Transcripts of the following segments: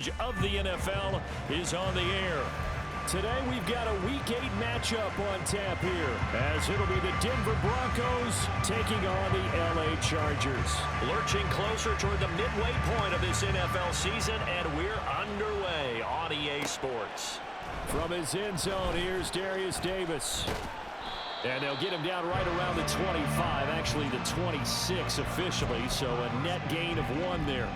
coverage of the NFL is on the air. Today we've got a Week 8 matchup on tap here, as it'll be the Denver Broncos taking on the LA Chargers. Lurching closer toward the midway point of this NFL season, and we're underway on EA Sports. From his end zone, here's Darius Davis. And they'll get him down right around the 25, actually the 26 officially, so a net gain of 1 there.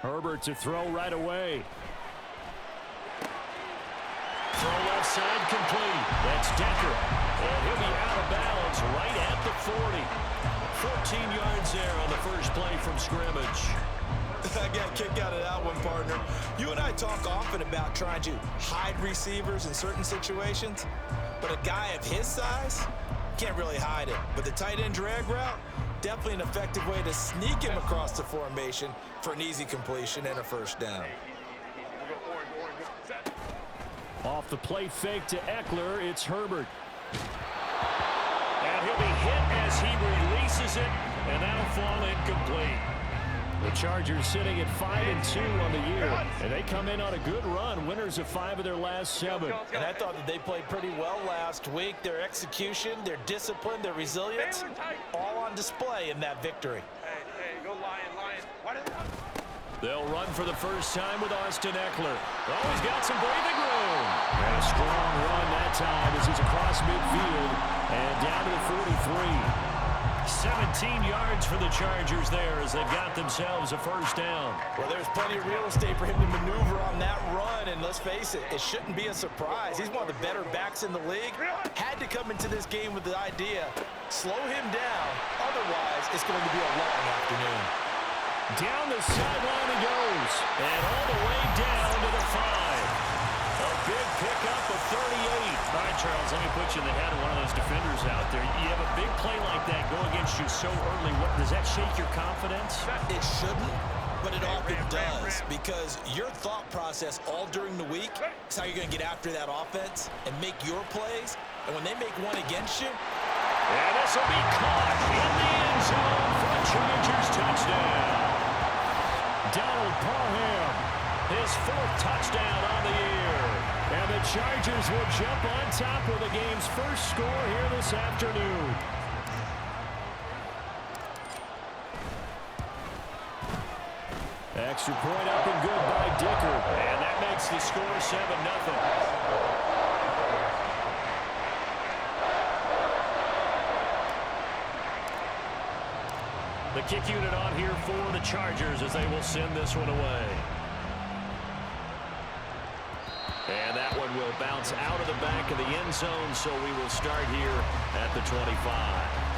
Herbert to throw right away. Throw left side complete. That's Decker. And he'll be out of bounds right at the 40. 14 yards there on the first play from scrimmage. I got a kick out of that one, partner. You and I talk often about trying to hide receivers in certain situations, but a guy of his size can't really hide it. But the tight end drag route, definitely an effective way to sneak him across the formation for an easy completion and a first down. Off the play fake to Eckler, it's Herbert. And he'll be hit as he releases it, and that'll fall incomplete. The Chargers sitting at 5-2 on the year, and they come in on a good run, winners of 5 of their last 7. And I thought that they played pretty well last week. Their execution, their discipline, their resilience, all on display in that victory. Hey, go Lion. They'll run for the first time with Austin Eckler. Oh, he's got some breathing room. And a strong run that time as he's across midfield and down to the 43. 17 yards for the Chargers there as they've got themselves a first down. Well, there's plenty of real estate for him to maneuver on that run, and let's face it, it shouldn't be a surprise. He's one of the better backs in the league. Had to come into this game with the idea, slow him down, otherwise it's going to be a long afternoon. Down the sideline he goes, and all the way down to the 5. A big pickup of 38. All right, Charles, let me put you in the head of one of those defenders out there. You have a big play like that go against you so early. Does that shake your confidence? It shouldn't, but it often does, because your thought process all during the week is how you're going to get after that offense and make your plays. And when they make one against you, and this will be caught in the end zone for a Chargers touchdown. Donald Parham, his 4th touchdown on the year. And the Chargers will jump on top with the game's first score here this afternoon. Extra point up and good by Dicker. And that makes the score 7-0. The kick unit on here for the Chargers as they will send this one away. And that one will bounce out of the back of the end zone, so we will start here at the 25.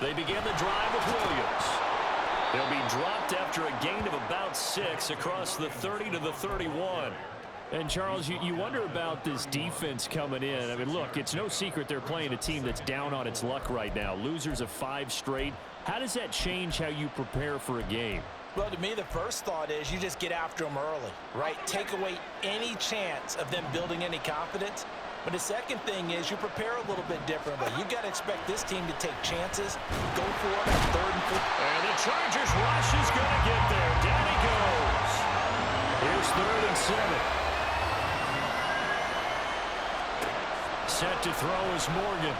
They begin the drive with Williams. They'll be dropped after a gain of about 6 across the 30 to the 31. And, Charles, you wonder about this defense coming in. I mean, look, it's no secret they're playing a team that's down on its luck right now. Losers of 5 straight. How does that change how you prepare for a game? Well, to me, the first thought is you just get after them early, right? Take away any chance of them building any confidence. But the second thing is you prepare a little bit differently. You've got to expect this team to take chances, go for it on 3rd and 4. And the Chargers rush is going to get there. Down he goes. Here's 3rd and 7. Set to throw is Morgan.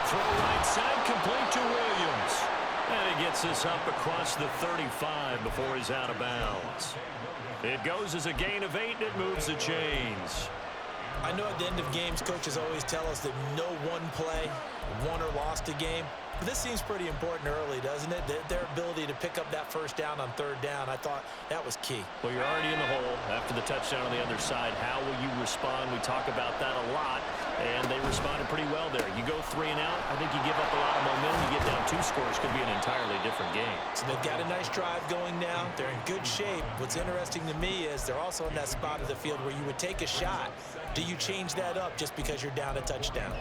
Throw right side complete to Williams. And he gets this up across the 35 before he's out of bounds. It goes as a gain of 8, and it moves the chains. I know at the end of games, coaches always tell us that no one play won or lost a game. But this seems pretty important early, doesn't it? Their ability to pick up that first down on 3rd down, I thought that was key. Well, you're already in the hole after the touchdown on the other side. How will you respond? We talk about that a lot. And they responded pretty well there. You go 3 and out, I think you give up a lot of momentum. You get down 2 scores, could be an entirely different game. So they've got a nice drive going now. They're in good shape. What's interesting to me is they're also in that spot of the field where you would take a shot. Do you change that up just because you're down a touchdown?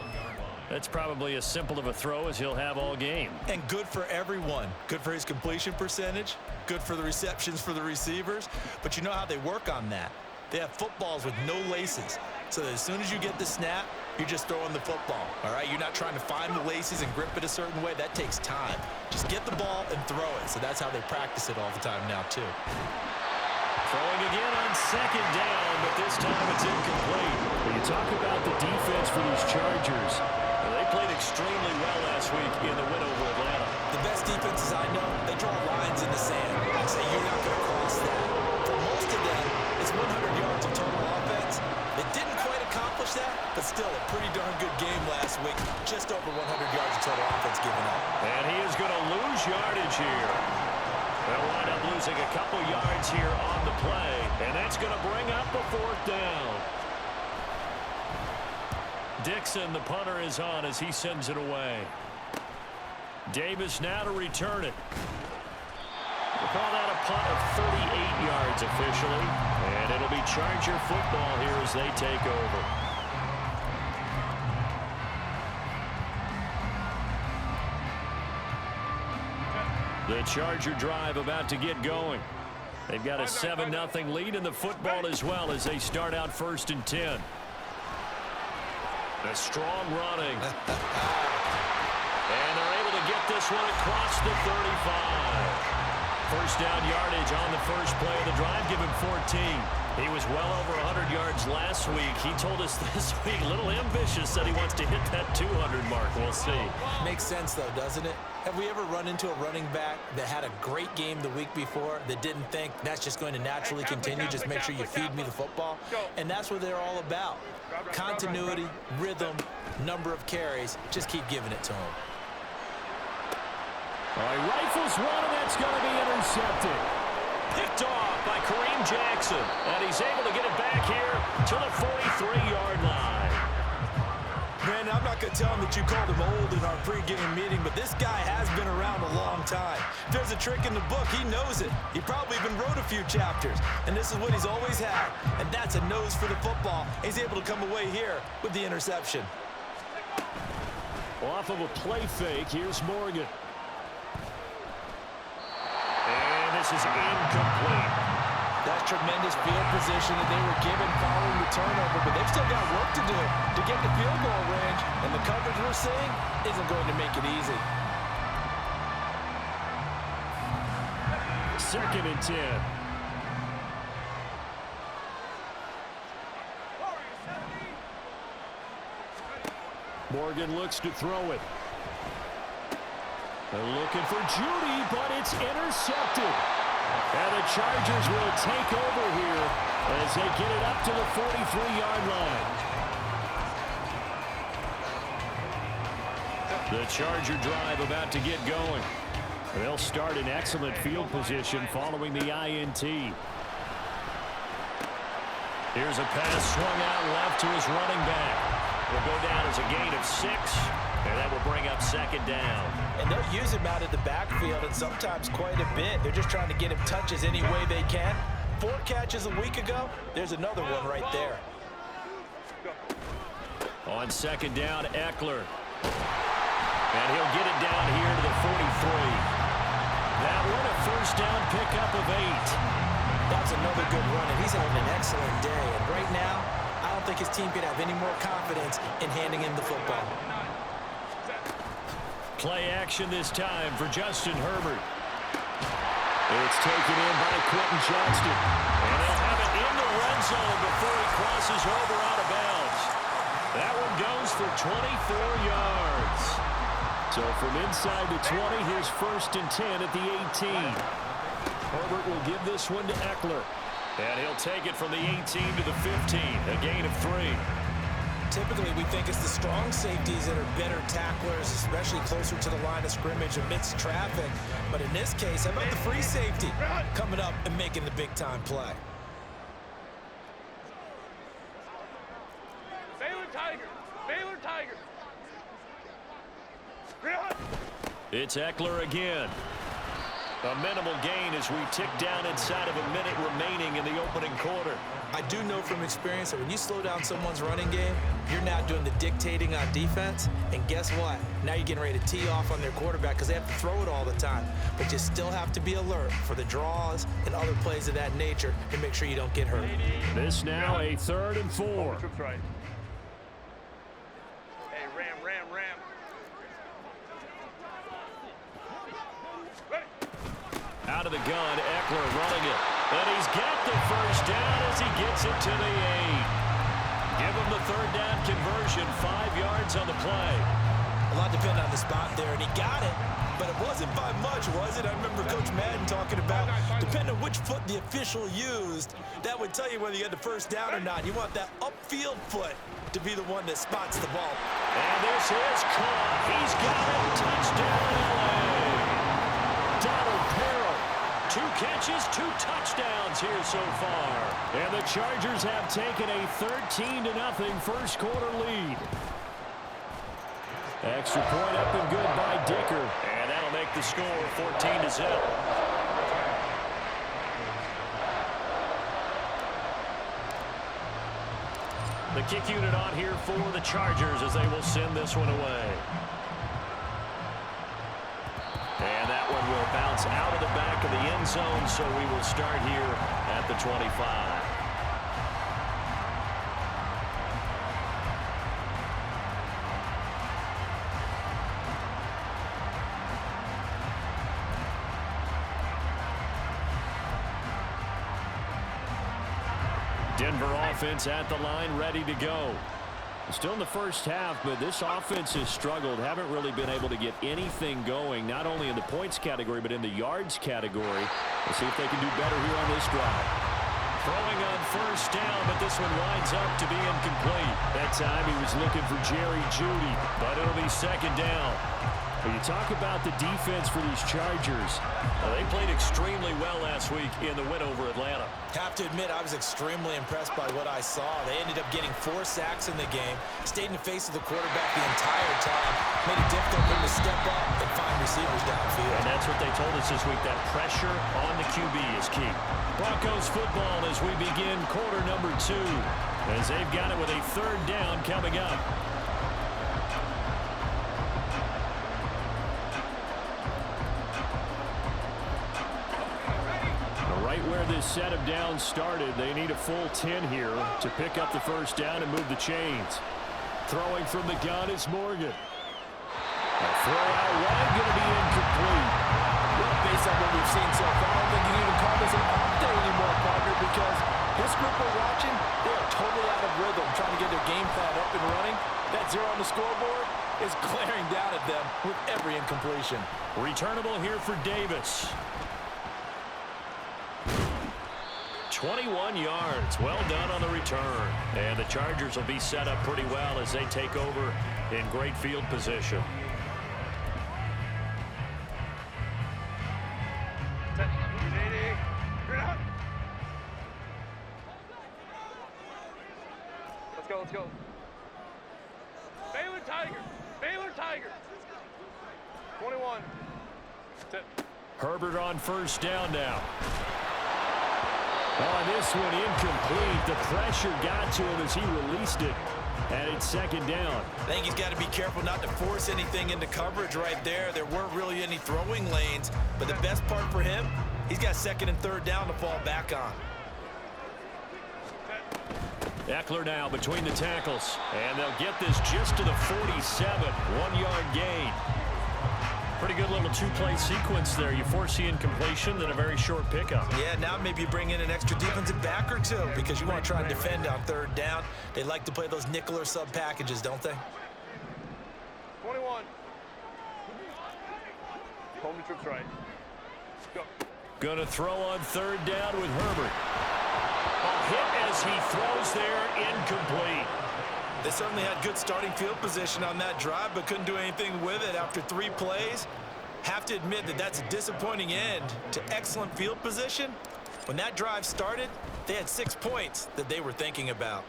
That's probably as simple of a throw as he'll have all game. And good for everyone. Good for his completion percentage. Good for the receptions for the receivers. But you know how they work on that. They have footballs with no laces. So that as soon as you get the snap, you're just throwing the football. All right? You're not trying to find the laces and grip it a certain way. That takes time. Just get the ball and throw it. So that's how they practice it all the time now, too. Throwing again on 2nd down, but this time it's incomplete. When you talk about the defense for these Chargers, they played extremely well last week in the win over Atlanta. The best defenses I know, they draw lines in the sand and say you're not going to cross that. For most of them, it's 100 yards of total offense. They didn't quite accomplish that, but still a pretty darn good game last week. Just over 100 yards of total offense given up. And he is going to lose yardage here. They'll wind up losing a couple yards here on the play, and that's going to bring up a 4th down. Dixon, the punter, is on as he sends it away. Davis now to return it. We'll call that a punt of 38 yards officially, and it'll be Charger football here as they take over. The Charger drive about to get going. They've got a 7-0 lead in the football as well as they start out 1st and 10. A strong running. And they're able to get this one across the 35. First down yardage on the first play of the drive. Give him 14. He was well over 100 yards last week. He told us this week, a little ambitious, said he wants to hit that 200 mark. We'll see. Makes sense, though, doesn't it? Have we ever run into a running back that had a great game the week before that didn't think that's just going to naturally continue? Just make sure you feed me the football. And that's what they're all about. Continuity, rhythm, number of carries. Just keep giving it to him. All right, rifles one, and that's going to be intercepted. Picked off by Kareem Jackson, and he's able to get it back here to the 43-yard line. Brandon, I'm not going to tell him that you called him old in our pregame meeting, but this guy has been around a long time. If there's a trick in the book, he knows it. He probably even wrote a few chapters, and this is what he's always had, and that's a nose for the football. He's able to come away here with the interception. Off of a play fake, here's Morgan. And this is incomplete. That's tremendous field position that they were given following the turnover, but they've still got work to do to get the field goal range, and the coverage we're seeing isn't going to make it easy. 2nd and 10. Morgan looks to throw it. They're looking for Judy, but it's intercepted. And the Chargers will take over here as they get it up to the 43-yard line. The Charger drive about to get going. They'll start in excellent field position following the INT. Here's a pass swung out left to his running back. Will go down as a gain of 6, and that will bring up 2nd down. And they'll use him out of the backfield, and sometimes quite a bit. They're just trying to get him touches any way they can. 4 catches a week ago. There's another one right there. On 2nd down, Eckler. And he'll get it down here to the 43. That one a first down pickup of 8. That's another good run, and he's having an excellent day. And right now, I don't think his team could have any more confidence in handing him the football. Play action this time for Justin Herbert. It's taken in by Quentin Johnston. And they'll have it in the red zone before he crosses over out of bounds. That one goes for 24 yards. So from inside the 20, here's 1st and 10 at the 18. Herbert will give this one to Eckler. And he'll take it from the 18 to the 15, a gain of 3. Typically, we think it's the strong safeties that are better tacklers, especially closer to the line of scrimmage amidst traffic. But in this case, how about the free safety coming up and making the big-time play? Stay with Tiger. Stay It's Eckler again. A minimal gain as we tick down inside of a minute remaining in the opening quarter. I do know from experience that when you slow down someone's running game, you're now doing the dictating on defense. And guess what? Now you're getting ready to tee off on their quarterback because they have to throw it all the time. But you still have to be alert for the draws and other plays of that nature and make sure you don't get hurt. This now a 3rd and 4. Right. Hey, ram. Out of the gun, Eckler running it. And he's got the first down as he gets it to the 8. Give him the 3rd down conversion, 5 yards on the play. A lot depended on the spot there, and he got it. But it wasn't by much, was it? I remember Coach Madden talking about, depending on which foot the official used, that would tell you whether you had the first down or not. You want that upfield foot to be the one that spots the ball. And this is caught. He's got it. Touchdown, LA. Donald Perro. 2 catches, 2 touchdowns here so far. And the Chargers have taken a 13-0 first quarter lead. Extra point up and good by Dicker. And that'll make the score 14-0. The kick unit on here for the Chargers as they will send this one away. And that one will bounce out of the back of the end zone, so we will start here at the 25. Denver offense at the line, ready to go. Still in the first half, but this offense has struggled. Haven't really been able to get anything going, not only in the points category, but in the yards category. Let's see if they can do better here on this drive. Throwing on first down, but this one winds up to be incomplete. That time he was looking for Jerry Jeudy, but it'll be 2nd down. When you talk about the defense for these Chargers, they played extremely well last week in the win over Atlanta. Have to admit, I was extremely impressed by what I saw. They ended up getting 4 sacks in the game, stayed in the face of the quarterback the entire time, made it difficult for him to step up and find receivers downfield. And that's what they told us this week, that pressure on the QB is key. Broncos football as we begin quarter number 2, as they've got it with a 3rd down coming up. Right where this set of downs started, they need a full 10 here to pick up the first down and move the chains. Throwing from the gun is Morgan. A throw out wide, going to be incomplete. Well, based on what we've seen so far, I don't think you can even call this an off day anymore, partner, because this group we're watching, they are totally out of rhythm, trying to get their game plan up and running. That 0 on the scoreboard is glaring down at them with every incompletion. Returnable here for Davis. 21 yards. Well done on the return. And the Chargers will be set up pretty well as they take over in great field position. Let's go. Baylor Tiger. 21. Herbert on first down now. On this one, incomplete. The pressure got to him as he released it. And it's 2nd down. I think he's got to be careful not to force anything into coverage right there. There weren't really any throwing lanes. But the best part for him, he's got 2nd and 3rd down to fall back on. Eckler now between the tackles. And they'll get this just to the 47. 1-yard gain. Pretty good little 2-play sequence there. You force the incompletion, then a very short pickup. Yeah, now maybe you bring in an extra defensive back or 2 because you want to try and defend on 3rd down. They like to play those nickel or sub packages, don't they? 21. Home the trips right. Go. Gonna throw on 3rd down with Herbert. A hit as he throws there, incomplete. They certainly had good starting field position on that drive, but couldn't do anything with it after 3 plays. Have to admit that that's a disappointing end to excellent field position. When that drive started, they had 6 points that they were thinking about.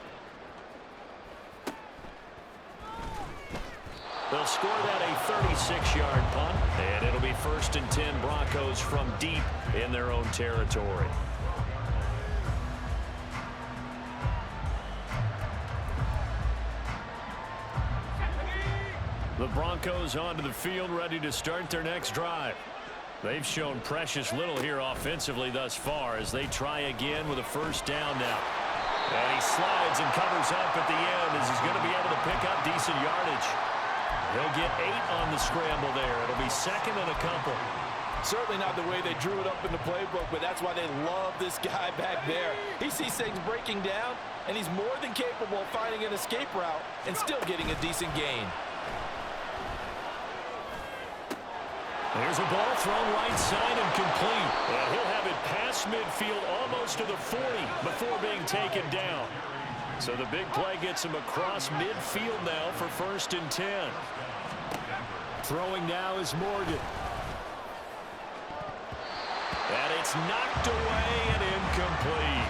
They'll score that a 36-yard punt, and it'll be 1st and 10 Broncos from deep in their own territory. The Broncos onto the field, ready to start their next drive. They've shown precious little here offensively thus far as they try again with a 1st down now. And he slides and covers up at the end as he's going to be able to pick up decent yardage. He'll get 8 on the scramble there. It'll be 2nd and a couple. Certainly not the way they drew it up in the playbook, but that's why they love this guy back there. He sees things breaking down, and he's more than capable of finding an escape route and still getting a decent gain. There's a ball thrown right side and complete. And he'll have it past midfield almost to the 40 before being taken down. So the big play gets him across midfield now for 1st and 10. Throwing now is Morgan. And it's knocked away and incomplete.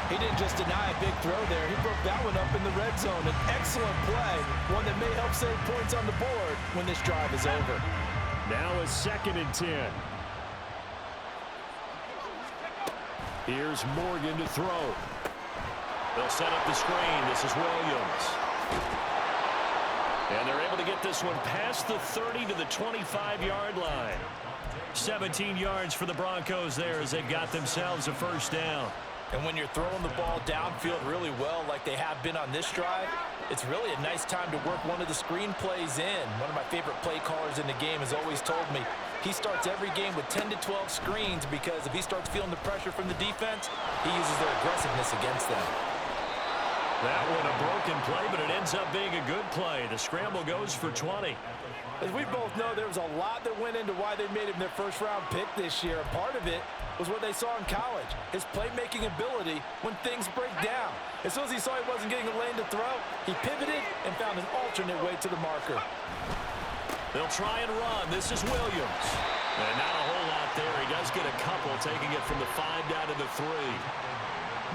He didn't just deny a big throw there. He broke that one up in the red zone. An excellent play, one that may help save points on the board when this drive is over. Now a 2nd and 10. Here's Morgan to throw. They'll set up the screen. This is Williams. And they're able to get this one past the 30 to the 25-yard line. 17 yards for the Broncos there as they've got themselves a 1st down. And when you're throwing the ball downfield really well like they have been on this drive, it's really a nice time to work one of the screen plays in. One of my favorite play callers in the game has always told me he starts every game with 10 to 12 screens because if he starts feeling the pressure from the defense, he uses their aggressiveness against them. That one a broken play, but it ends up being a good play. The scramble goes for 20. As we both know, there was a lot that went into why they made him their 1st-round pick this year. Part of it was what they saw in college, his playmaking ability when things break down. As soon as he saw he wasn't getting a lane to throw, he pivoted and found an alternate way to the marker. They'll try and run. This is Williams. And not a whole lot there. He does get a couple, taking it from the 5 down to the 3.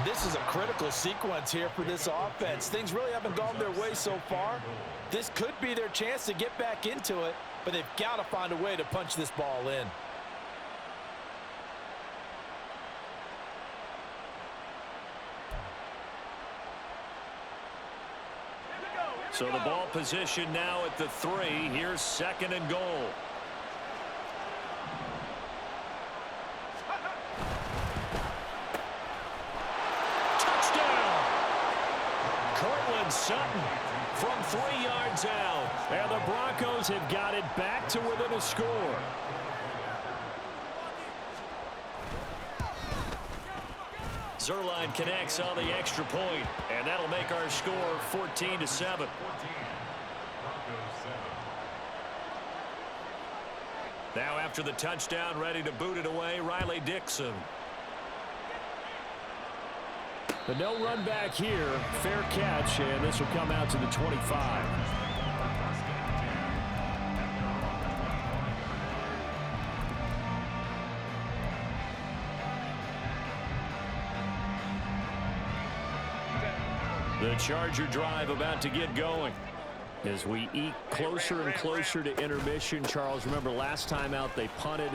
This is a critical sequence here for this offense. Things really haven't gone their way so far. This could be their chance to get back into it, but they've got to find a way to punch this ball in. So the ball position now at the 3. Here's 2nd and goal. Touchdown! Cortland Sutton from 3 yards out. And the Broncos have got it back to within a score. Zerline connects on the extra point, and that'll make our score 14-7. Now after the touchdown, ready to boot it away, Riley Dixon. But no run back here. Fair catch, and this will come out to the 25. The Charger drive about to get going. As we eke closer and closer to intermission, Charles, remember last time out they punted.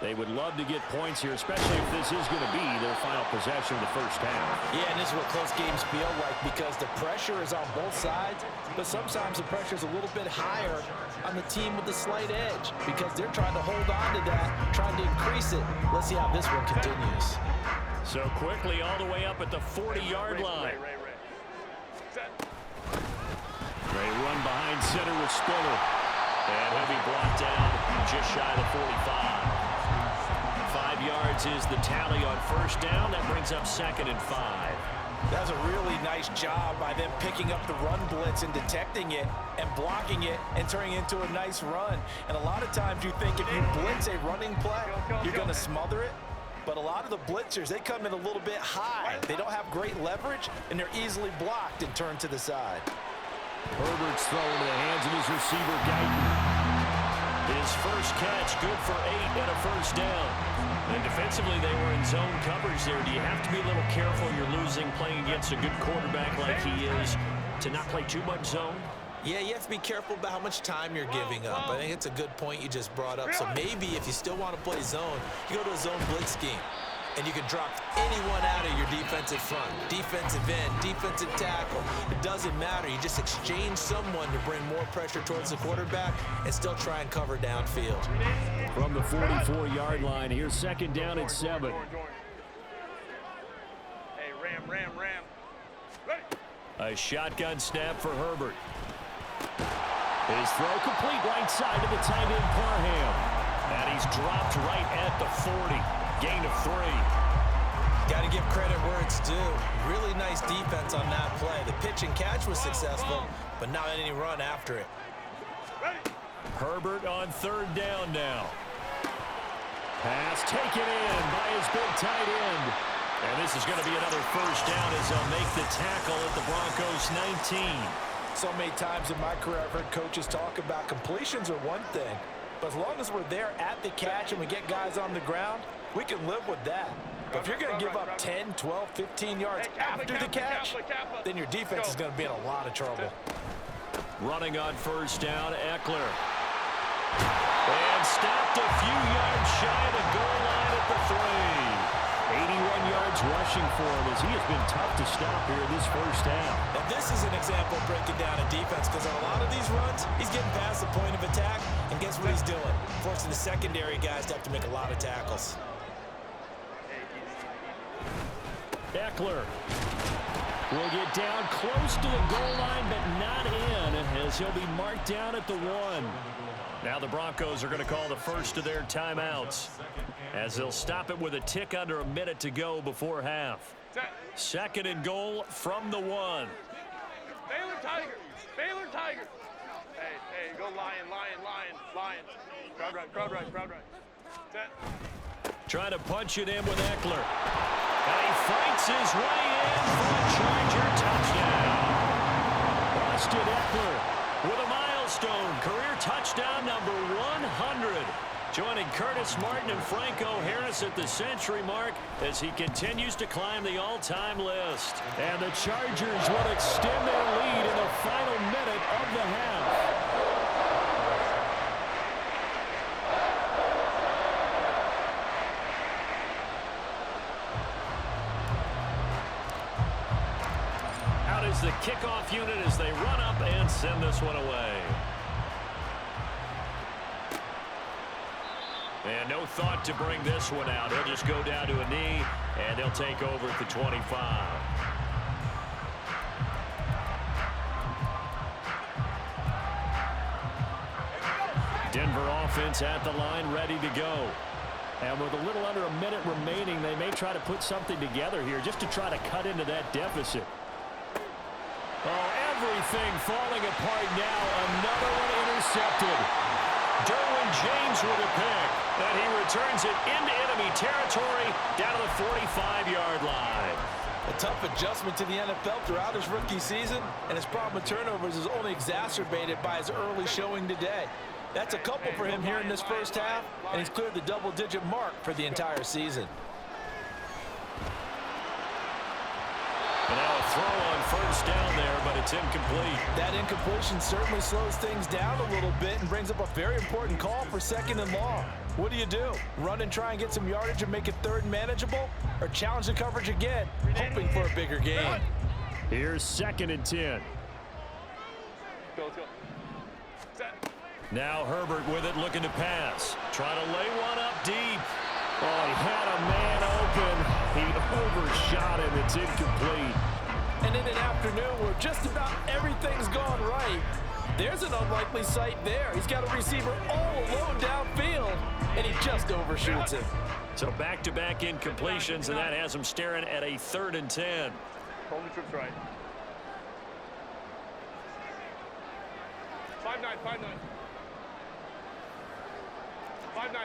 They would love to get points here, especially if this is going to be their final possession of the 1st half. Yeah, and this is what close games feel like because the pressure is on both sides, but sometimes the pressure is a little bit higher on the team with the slight edge because they're trying to hold on to that, trying to increase it. Let's see how this one continues. So quickly all the way up at the 40-yard line. They run behind center with Spiller. And he'll be brought down just shy of the 45. 5 yards is the tally on 1st down. That brings up 2nd and 5. That's a really nice job by them picking up the run blitz and detecting it and blocking it and turning it into a nice run. And a lot of times you think if you blitz a running play, you're going to smother it. But a lot of the blitzers, they come in a little bit high. They don't have great leverage, and they're easily blocked and turned to the side. Herbert's throw into the hands of his receiver, Guyton. His first catch, good for 8 and a 1st down. And defensively, they were in zone coverage there. Do you have to be a little careful? You're losing playing against a good quarterback like he is to not play too much zone? Yeah, you have to be careful about how much time you're giving up. I think it's a good point you just brought up. So maybe if you still want to play zone, you go to a zone blitz scheme. And you can drop anyone out of your defensive front. Defensive end, defensive tackle. It doesn't matter. You just exchange someone to bring more pressure towards the quarterback and still try and cover downfield. From the 44-yard line, here's second down and 7. Hey, ram. Ready. A shotgun snap for Herbert. His throw complete right side to the tight end Parham. And he's dropped right at the 40. Gain of 3. Got to give credit where it's due. Really nice defense on that play. The pitch and catch was successful, but not any run after it. Ready. Herbert on third down now. Pass taken in by his big tight end. And this is going to be another first down as they'll make the tackle at the Broncos 19. So many times in my career I've heard coaches talk about completions are one thing, but as long as we're there at the catch and we get guys on the ground, we can live with that. But if you're going to give up 10, 12, 15 yards after the catch, then your defense is going to be in a lot of trouble. Running on first down, Eckler. And stopped a few yards shy of the goal line at the 3. 81 yards rushing for him as he has been tough to stop here in this first half. And this is an example of breaking down a defense because on a lot of these runs, he's getting past the point of attack, and guess what he's doing? Forcing the secondary guys to have to make a lot of tackles. Eckler will get down close to the goal line, but not in, as he'll be marked down at the 1. Now the Broncos are going to call the first of their timeouts, as they'll stop it with a tick under a minute to go before half. Second and goal from the 1. Baylor Tiger. Hey, go lion. Crowd right. Set. Trying to punch it in with Eckler. And he fights his way in for a Charger touchdown. Austin Eckler with a milestone career touchdown number 100. Joining Curtis Martin and Franco Harris at the century mark as he continues to climb the all-time list. And the Chargers will extend their lead in the final minute of the half. Out is the kickoff unit as they run up and send this one away. And no thought to bring this one out. He'll just go down to a knee, and they'll take over at the 25. Denver offense at the line, ready to go. And with a little under a minute remaining, they may try to put something together here just to try to cut into that deficit. Oh, everything falling apart now. Another one intercepted. Derwin James with a pick. And he returns it into enemy territory down to the 45-yard line. A tough adjustment to the NFL throughout his rookie season, and his problem with turnovers is only exacerbated by his early showing today. That's a couple for him here in this first half, and he's cleared the double-digit mark for the entire season. And now a throw on first down there, but it's incomplete. That incompletion certainly slows things down a little bit and brings up a very important call for second and long. What do? Run and try and get some yardage and make it third and manageable? Or challenge the coverage again, hoping for a bigger gain? Here's second and 10. Let's go. Set. Now Herbert with it, looking to pass. Try to lay one up deep. Oh, he had a man open. He overshot him. It's incomplete. And in an afternoon where just about everything's gone right, there's an unlikely sight there. He's got a receiver all alone downfield, and he just overshoots him. So back-to-back incompletions, and that has him staring at a 3rd and 10. Hold the trips right. 5-9. 5-9.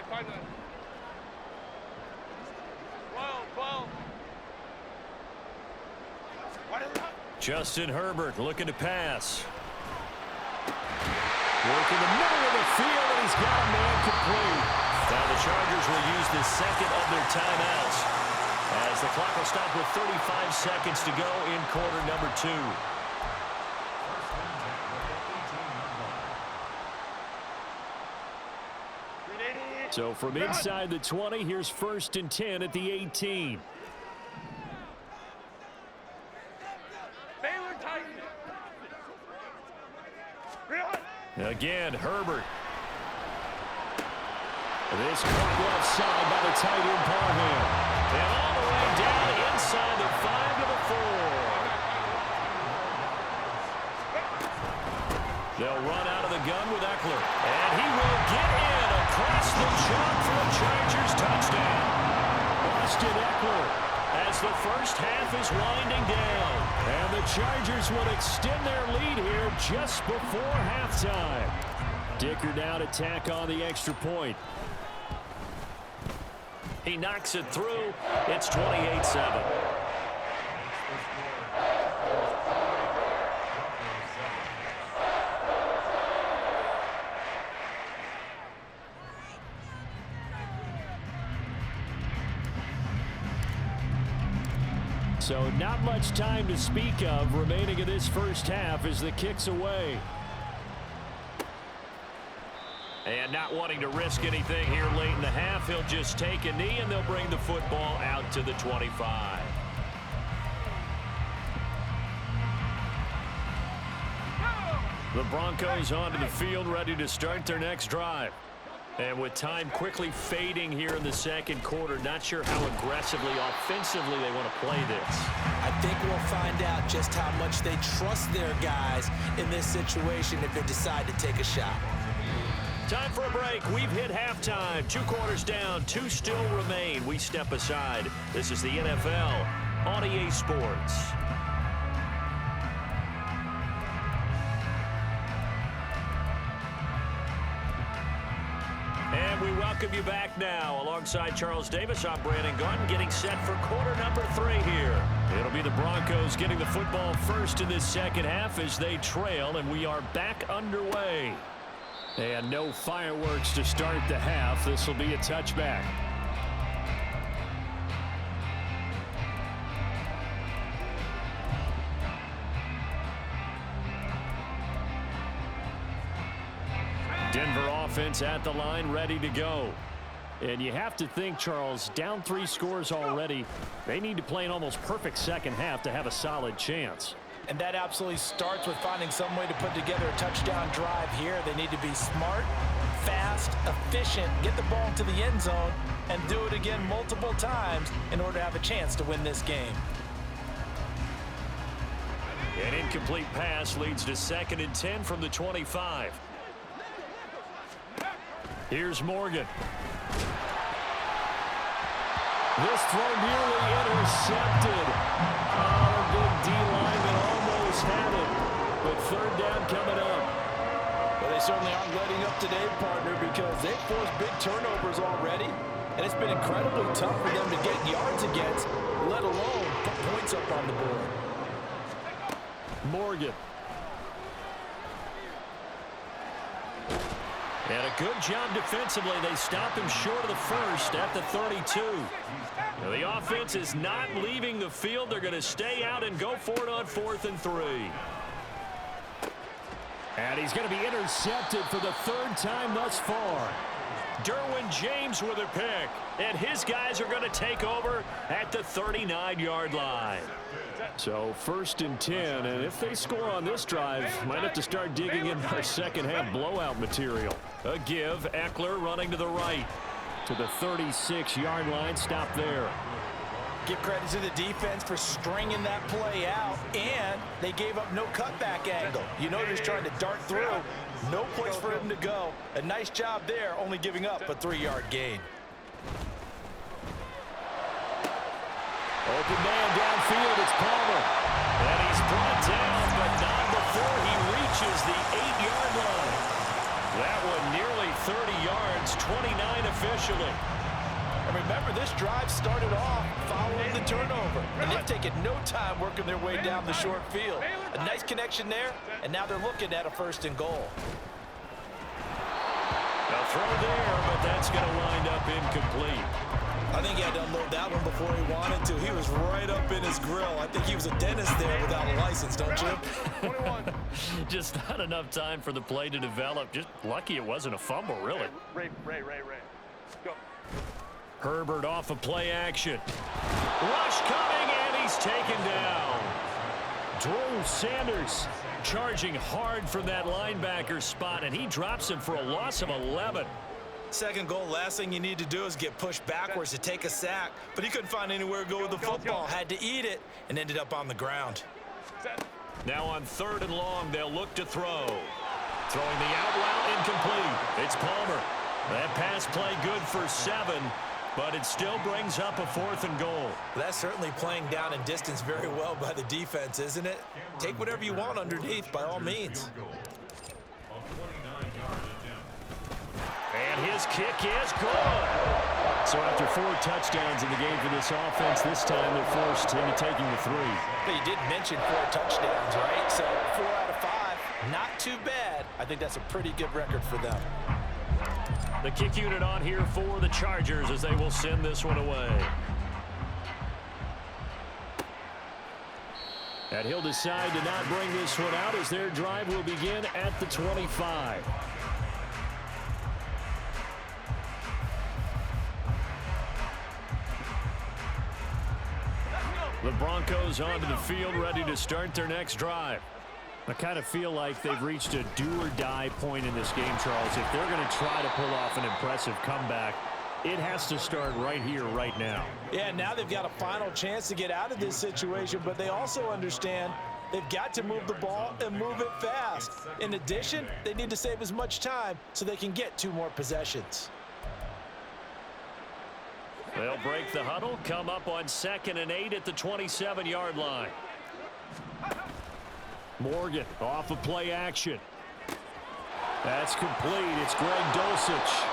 12. Justin Herbert looking to pass. Work in the middle of the field, and he's got a man complete. Now the Chargers will use the second of their timeouts as the clock will stop with 35 seconds to go in quarter number 2. So from inside the 20, here's 1st and 10 at the 18. Baylor Titan. Again, Herbert. This caught left side by the tight end Parham. And all the way down inside the 5 to the 4. They'll run out of the gun with Eckler. And he will get in across the chalk for a Chargers touchdown. Austin Eckler as the first half is winding down. And the Chargers will extend their lead here just before halftime. Dicker now to tack on the extra point. He knocks it through. It's 28-7. So not much time to speak of remaining in this first half as the kick's away. And not wanting to risk anything here late in the half, he'll just take a knee and they'll bring the football out to the 25. The Broncos onto the field, ready to start their next drive. And with time quickly fading here in the second quarter, not sure how aggressively, offensively they want to play this. I think we'll find out just how much they trust their guys in this situation if they decide to take a shot. Time for a break. We've hit halftime. 2 quarters down, 2 still remain. We step aside. This is the NFL on EA Sports. And we welcome you back now. Alongside Charles Davis, I'm Brandon Gaudin, getting set for quarter number 3 here. It'll be the Broncos getting the football first in this second half as they trail, and we are back underway. And no fireworks to start the half. This will be a touchback. Denver offense at the line, ready to go. And you have to think, Charles, down 3 scores already. They need to play an almost perfect second half to have a solid chance. And that absolutely starts with finding some way to put together a touchdown drive here. They need to be smart, fast, efficient, get the ball into the end zone, and do it again multiple times in order to have a chance to win this game. An incomplete pass leads to 2nd and 10 from the 25. Here's Morgan. This throw nearly intercepted. Oh, big D-lineman almost had it. But 3rd down coming up. Well, they certainly aren't letting up today, partner, because they've forced big turnovers already. And it's been incredibly tough for them to get yards against, let alone put points up on the board. Morgan. And a good job defensively. They stop him short of the first at the 32. Now, the offense is not leaving the field. They're going to stay out and go for it on 4th and 3. And he's going to be intercepted for the 3rd time thus far. Derwin James with a pick. And his guys are going to take over at the 39-yard line. So 1st and 10, and if they score on this drive, might have to start digging in our second half blowout material. A give, Eckler running to the right to the 36-yard line. Stop there. Give credit to the defense for stringing that play out, and they gave up no cutback angle. You know, just trying to dart through. No place for him to go. A nice job there, only giving up a 3-yard gain. Open man downfield, it's Palmer. And he's brought down, but not before he reaches the 8-yard line. That one nearly 30 yards, 29 officially. And remember, this drive started off following the turnover. And they've taken no time working their way down the short field. A nice connection there, and now they're looking at a 1st and goal. A throw there, but that's going to wind up incomplete. I think he had to unload that one before he wanted to. He was right up in his grill. I think he was a dentist there without a license, don't you? Just not enough time for the play to develop. Just lucky it wasn't a fumble, really. Ray. Go. Herbert off of play action. Rush coming, and he's taken down. Drew Sanders charging hard from that linebacker spot, and he drops him for a loss of 11. Second goal, last thing you need to do is get pushed backwards to take a sack. But he couldn't find anywhere to go with the football. Had to eat it and ended up on the ground. Set. Now on 3rd and long, they'll look to throw. Throwing the out route, incomplete. It's Palmer. That pass play good for 7, but it still brings up a 4th and goal. That's certainly playing down in distance very well by the defense, isn't it? Take whatever you want underneath, by all means. And his kick is good. So after 4 touchdowns in the game for this offense, this time they're forced into taking the 3. But you did mention 4 touchdowns, right? So 4 out of 5, not too bad. I think that's a pretty good record for them. The kick unit on here for the Chargers as they will send this one away. And he'll decide to not bring this one out as their drive will begin at the 25. The Broncos onto the field, ready to start their next drive. I kind of feel like they've reached a do-or-die point in this game, Charles. If they're going to try to pull off an impressive comeback, it has to start right here, right now. Yeah, now they've got a final chance to get out of this situation, but they also understand they've got to move the ball and move it fast. In addition, they need to save as much time so they can get 2 more possessions. They'll break the huddle, come up on 2nd and 8 at the 27-yard line. Morgan off of play action. That's complete. It's Greg Dulcich.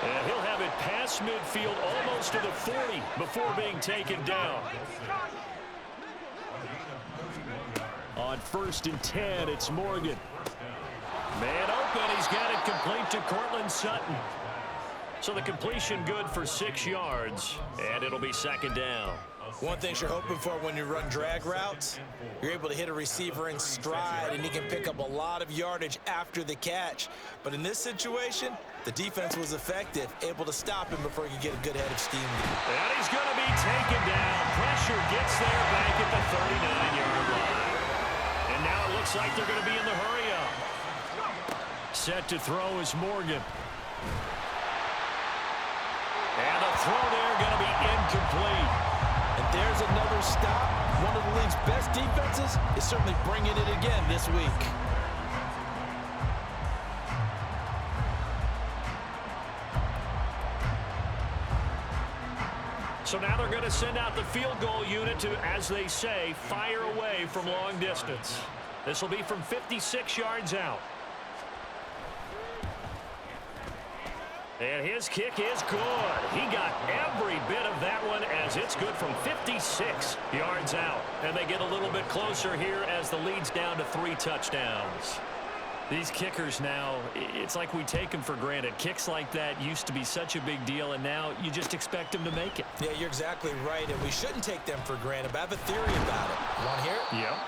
And he'll have it past midfield almost to the 40 before being taken down. On 1st and 10, it's Morgan. Man open. He's got it complete to Cortland Sutton. So the completion good for 6 yards, and it'll be 2nd down. One thing you're hoping for when you run drag routes, you're able to hit a receiver in stride, and he can pick up a lot of yardage after the catch. But in this situation, the defense was effective, able to stop him before he could get a good head of steam. And he's going to be taken down. Pressure gets there back at the 39-yard line. And now it looks like they're going to be in the hurry-up. Set to throw is Morgan. And the throw there going to be incomplete. And there's another stop. One of the league's best defenses is certainly bringing it again this week. So now they're going to send out the field goal unit to, as they say, fire away from long distance. This will be from 56 yards out. And his kick is good. He got every bit of that one as it's good from 56 yards out. And they get a little bit closer here as the lead's down to 3 touchdowns. These kickers now, it's like we take them for granted. Kicks like that used to be such a big deal, and now you just expect them to make it. Yeah, you're exactly right, and we shouldn't take them for granted. But I have a theory about it. You want to hear it? Yeah.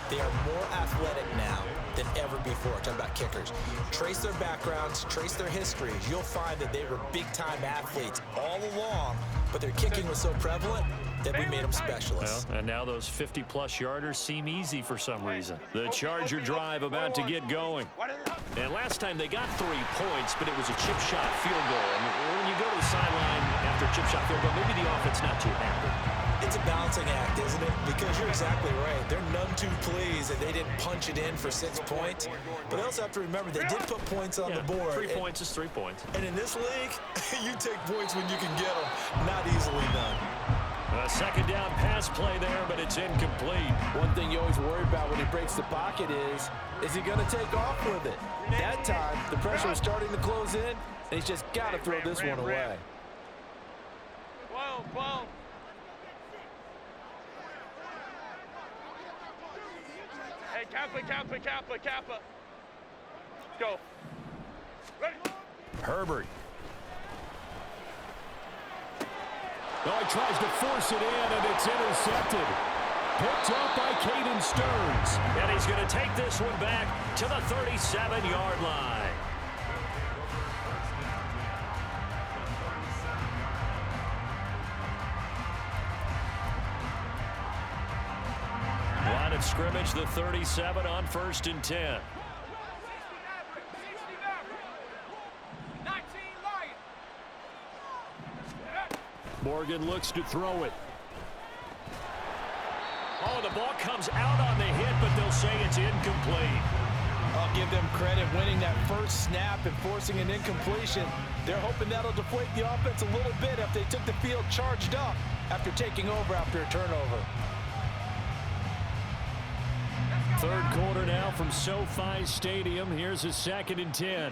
They are more athletic now than ever before. Talking about kickers. Trace their backgrounds, trace their histories. You'll find that they were big-time athletes all along, but their kicking was so prevalent that we made them specialists. Well, and now those 50-plus yarders seem easy for some reason. The Charger drive about to get going. And last time they got 3 points, but it was a chip shot field goal. And when you go to the sideline after a chip shot field goal, maybe the offense not too happy. It's a balancing act, isn't it? Because you're exactly right. They're none too pleased that they didn't punch it in for 6 points. But they also have to remember they did put points on the board. 3 points is 3 points. And in this league, you take points when you can get them. Not easily done. A 2nd down pass play there, but it's incomplete. One thing you always worry about when he breaks the pocket is he going to take off with it? That time, the pressure was starting to close in, and he's just got to throw this one away. 12. Hey, Kappa. Go. Ready. Herbert. Oh, he tries to force it in, and it's intercepted. Picked up by Caden Stearns. And he's going to take this one back to the 37-yard line. of scrimmage, the 37 on 1st and 10. Morgan looks to throw it. Oh, the ball comes out on the hit, but they'll say it's incomplete. I'll give them credit winning that first snap and forcing an incompletion. They're hoping that'll deflate the offense a little bit if they took the field charged up after taking over after a turnover. Third quarter now from SoFi Stadium. Here's a 2nd and 10.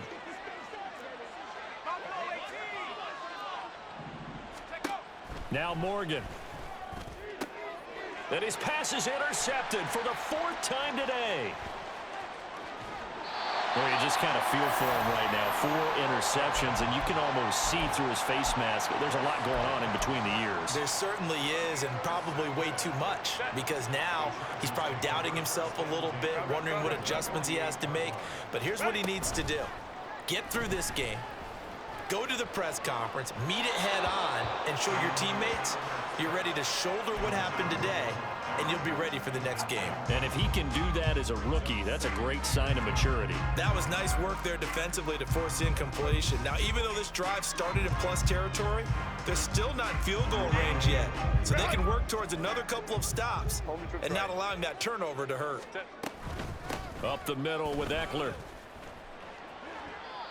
Now Morgan. And his pass is intercepted for the 4th time today. Well, you just kind of feel for him right now. 4 interceptions, and you can almost see through his face mask. There's a lot going on in between the ears. There certainly is, and probably way too much, because now he's probably doubting himself a little bit, wondering what adjustments he has to make. But here's what he needs to do. Get through this game. Go to the press conference, meet it head on, and show your teammates you're ready to shoulder what happened today, and you'll be ready for the next game. And if he can do that as a rookie, that's a great sign of maturity. That was nice work there defensively to force incompletion. Now, even though this drive started in plus territory, they're still not in field goal range yet. So they can work towards another couple of stops and not allowing that turnover to hurt. Up the middle with Eckler.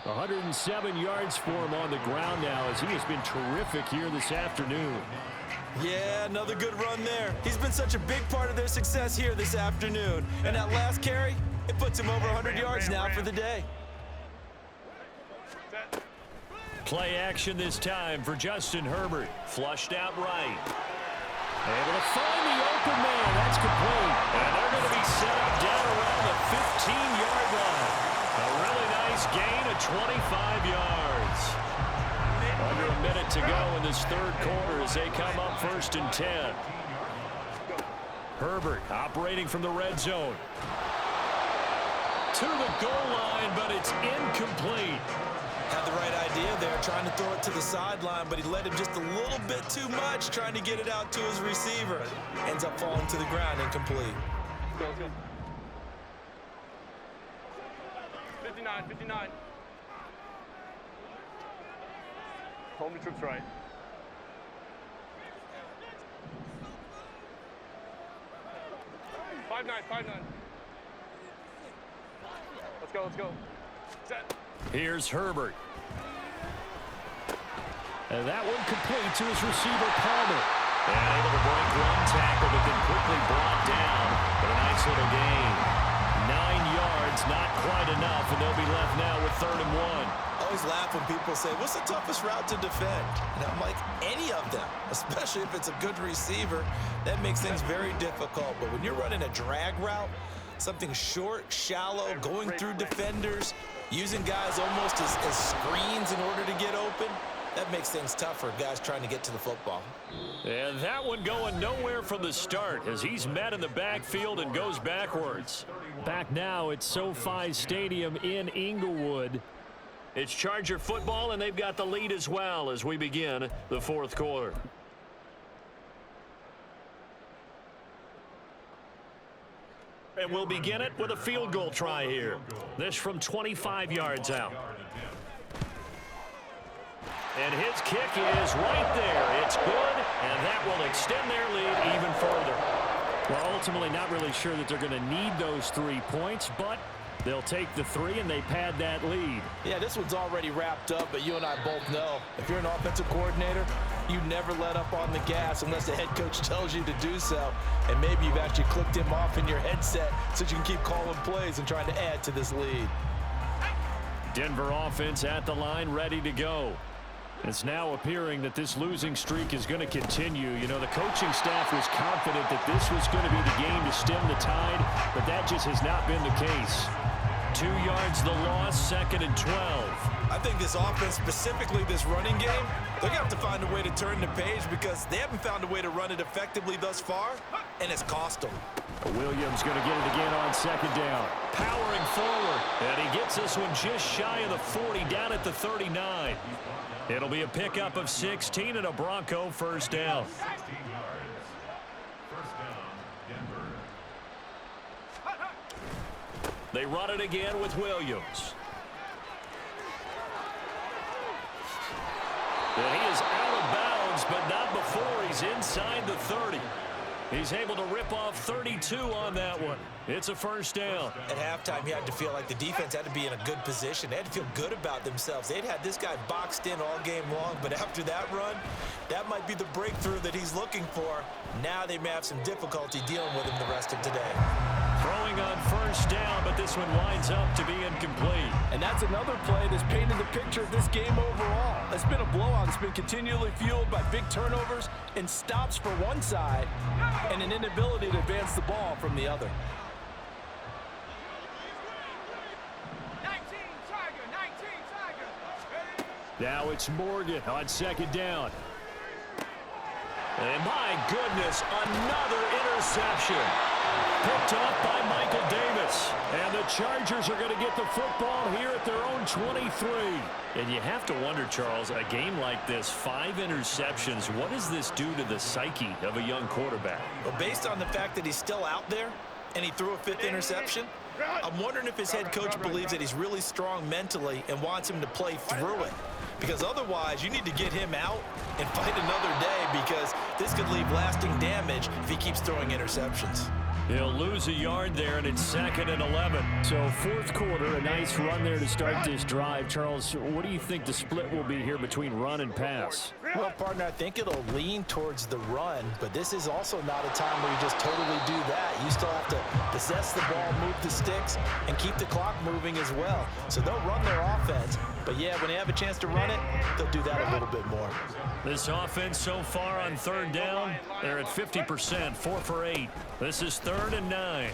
107 yards for him on the ground now as he has been terrific here this afternoon. Yeah, another good run there. He's been such a big part of their success here this afternoon. And that last carry, it puts him over 100 yards now for the day. Play action this time for Justin Herbert. Flushed out right. Able to find the open man. That's complete. And they're going to be set up down around the 15-yard line. A really nice gain of 25 yards. Under a minute to go in this third quarter as they come up 1st and 10. Herbert operating from the red zone. To the goal line, but it's incomplete. Had the right idea there, trying to throw it to the sideline, but he let him just a little bit too much, trying to get it out to his receiver. Ends up falling to the ground, incomplete. Let's go. 59, 59. Home to troops right. Five nine. Let's go. Set. Here's Herbert. And that one complete to his receiver, Palmer. And able to break one tackle, but then quickly brought down. But a nice little gain. 9 yards, not quite enough, and they'll be left now with 3rd and 1. I always laugh when people say, what's the toughest route to defend? And I'm like, any of them, especially if it's a good receiver. That makes things very difficult. But when you're running a drag route, something short, shallow, going through defenders, using guys almost as screens in order to get open, that makes things tough for guys trying to get to the football. And that one going nowhere from the start as he's met in the backfield and goes backwards. Back now at SoFi Stadium in Inglewood. It's Charger football, and they've got the lead as well as we begin the 4th quarter. And we'll begin it with a field goal try here. This from 25 yards out. And his kick is right there. It's good, and that will extend their lead even further. Well, ultimately not really sure that they're going to need those 3 points, but they'll take the 3 and they pad that lead. Yeah, this one's already wrapped up, but you and I both know if you're an offensive coordinator, you never let up on the gas unless the head coach tells you to do so. And maybe you've actually clicked him off in your headset so you can keep calling plays and trying to add to this lead. Denver offense at the line, ready to go. It's now appearing that this losing streak is going to continue. You know, the coaching staff was confident that this was going to be the game to stem the tide, but that just has not been the case. 2 yards the loss, 2nd and 12. I think this offense, specifically this running game, they're going to have to find a way to turn the page because they haven't found a way to run it effectively thus far, and it's cost them. Williams going to get it again on 2nd down. Powering forward, and he gets this one just shy of the 40, down at the 39. It'll be a pickup of 16 and a Bronco 1st down. They run it again with Williams. And he is out of bounds, but not before he's inside the 30. He's able to rip off 32 on that one. It's a first down. At halftime, you had to feel like the defense had to be in a good position. They had to feel good about themselves. They'd had this guy boxed in all game long, but after that run, that might be the breakthrough that he's looking for. Now they may have some difficulty dealing with him the rest of today. Throwing on first down, but this one winds up to be incomplete. And that's another play that's painted the picture of this game overall. It's been a blowout. It's been continually fueled by big turnovers and stops for one side and an inability to advance the ball from the other. 19 Tiger. Now it's Morgan on second down. And my goodness, another interception. Picked up by Michael Davis. And the Chargers are going to get the football here at their own 23. And you have to wonder, Charles, a game like this, 5 interceptions, what does this do to the psyche of a young quarterback? Well, based on the fact that he's still out there and he threw a 5th interception, I'm wondering if his head coach believes that he's really strong mentally and wants him to play through it. Because otherwise, you need to get him out and fight another day, because this could leave lasting damage if he keeps throwing interceptions. He'll lose a yard there, and it's 2nd and 11. So fourth quarter, a nice run there to start this drive. Charles, what do you think the split will be here between run and pass? Well, partner, I think it'll lean towards the run, but this is also not a time where you just totally do that. You still have to possess the ball, move the sticks, and keep the clock moving as well. So they'll run their offense, but yeah, when they have a chance to run it, they'll do that a little bit more. This offense so far on third down, they're at 50%, 4 for 8. This is 3rd and 9.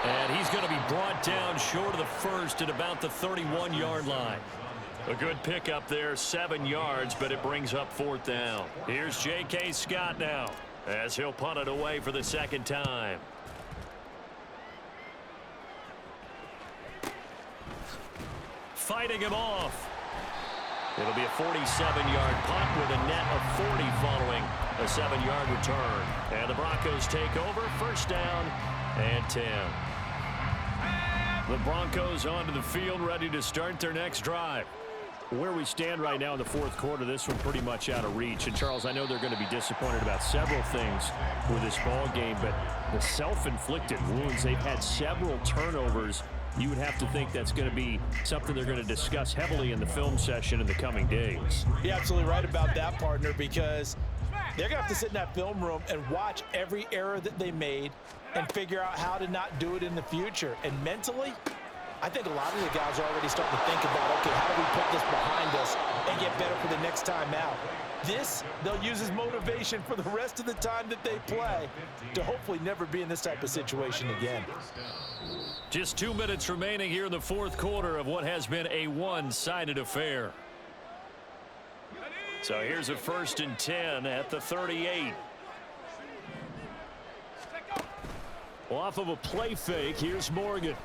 And he's going to be brought down short of the first at about the 31-yard line. A good pickup there, 7 yards, but it brings up 4th down. Here's J.K. Scott now, as he'll punt it away for the second time. Fighting him off. It'll be a 47-yard punt with a net of 40 following a 7-yard return. And the Broncos take over, first down and 10. The Broncos onto the field, ready to start their next drive. Where we stand right now in the fourth quarter, this one pretty much out of reach. And, Charles, I know they're going to be disappointed about several things with this ball game, but the self-inflicted wounds, they've had several turnovers. You would have to think that's going to be something they're going to discuss heavily in the film session in the coming days. You're absolutely right about that, partner, because they're going to have to sit in that film room and watch every error that they made and figure out how to not do it in the future. And mentally, I think a lot of the guys are already starting to think about, okay, how do we put this behind us and get better for the next time out? This, they'll use as motivation for the rest of the time that they play to hopefully never be in this type of situation again. Just 2 minutes remaining here in the fourth quarter of what has been a one-sided affair. So here's a 1st and 10 at the 38. Off of a play fake, here's Morgan.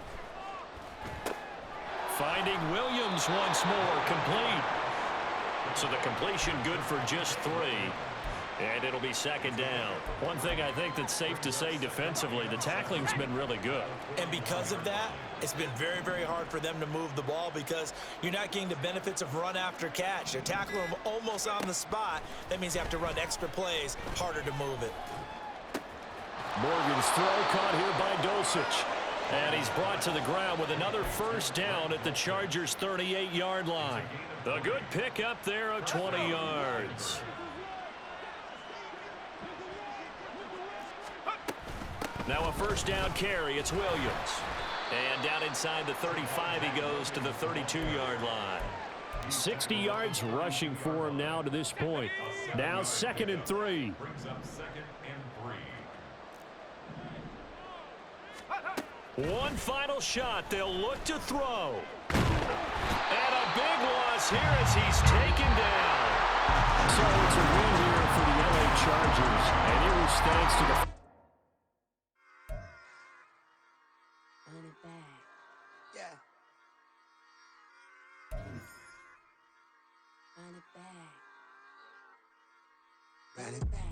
Finding Williams once more, complete. So the completion good for just 3. And it'll be 2nd down. One thing I think that's safe to say defensively, the tackling's been really good. And because of that, it's been very, very hard for them to move the ball, because you're not getting the benefits of run after catch. They're tackling them almost on the spot. That means you have to run extra plays, harder to move it. Morgan's throw caught here by Dulcich. And he's brought to the ground with another first down at the Chargers' 38-yard line. A good pickup there of 20 yards. Now a first down carry. It's Williams. And down inside the 35 he goes to the 32-yard line. 60 yards rushing for him now to this point. Now 2nd and 3. One final shot. They'll look to throw. And a big loss here as he's taken down. So it's a win here for the LA Chargers. And it was thanks to the... Run it back. Yeah. Run it back. Run it back.